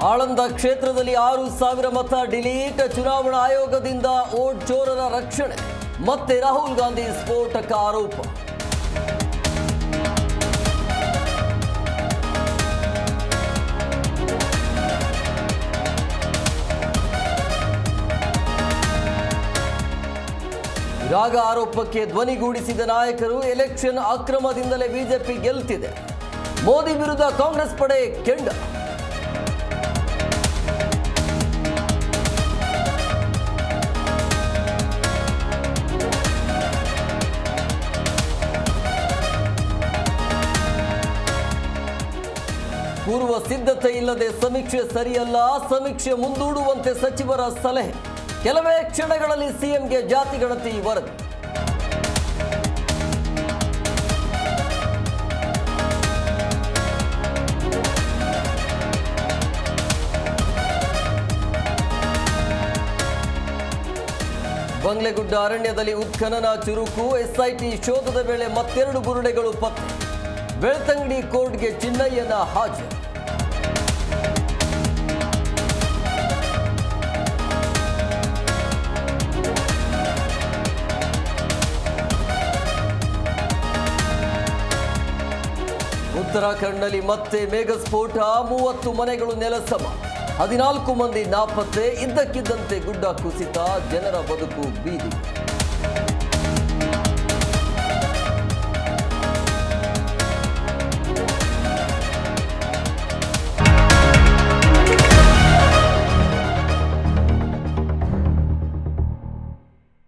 ಆಳಂದ ಕ್ಷೇತ್ರದಲ್ಲಿ 6,000 ಮತ ಡಿಲೀಟ್. ಚುನಾವಣಾ ಆಯೋಗದಿಂದ ವೋಟ್ ಚೋರರ ರಕ್ಷಣೆ. ಮತ್ತೆ ರಾಹುಲ್ ಗಾಂಧಿ ಸ್ಫೋಟಕ ಆರೋಪ. ರಾಗ ಆರೋಪಕ್ಕೆ ಧ್ವನಿಗೂಡಿಸಿದ ನಾಯಕರು. ಎಲೆಕ್ಷನ್ ಅಕ್ರಮದಿಂದಲೇ ಬಿಜೆಪಿ ಗೆಲ್ತಿದೆ. ಮೋದಿ ವಿರುದ್ಧ ಕಾಂಗ್ರೆಸ್ ಪಡೆ ಕೆಂಡ. ಪೂರ್ವ ಸಿದ್ಧತೆ ಇಲ್ಲದೆ ಸಮೀಕ್ಷೆ ಸರಿಯಲ್ಲ. ಸಮೀಕ್ಷೆ ಮುಂದೂಡುವಂತೆ ಸಚಿವರ ಸಲಹೆ. ಕೆಲವೇ ಕ್ಷಣಗಳಲ್ಲಿ ಸಿಎಂಗೆ ಜಾತಿ ಗಣತಿ ವರದಿ. ಬಂಗ್ಲೆಗುಡ್ಡ ಅರಣ್ಯದಲ್ಲಿ ಉತ್ಖನನ ಚುರುಕು. ಎಸ್ಐಟಿ ಶೋಧದ ವೇಳೆ ಮತ್ತೆರಡು ಬುರುಡೆಗಳು ಪತ್ತೆ. ಬೆಳ್ತಂಗಡಿ ಕೋರ್ಟ್ಗೆ ಚಿನ್ನಯ್ಯನ ಹಾಜರು. ಉತ್ತರಾಖಂಡ್ನಲ್ಲಿ ಮತ್ತೆ ಮೇಘಸ್ಫೋಟ. 30 ಮನೆಗಳು ನೆಲಸಮ. 14 ಮಂದಿ ನಾಪತ್ತೆ. ಇದ್ದಕ್ಕಿದ್ದಂತೆ ಗುಡ್ಡ ಕುಸಿತ. ಜನರ ಬದುಕು ಬೀದಿ.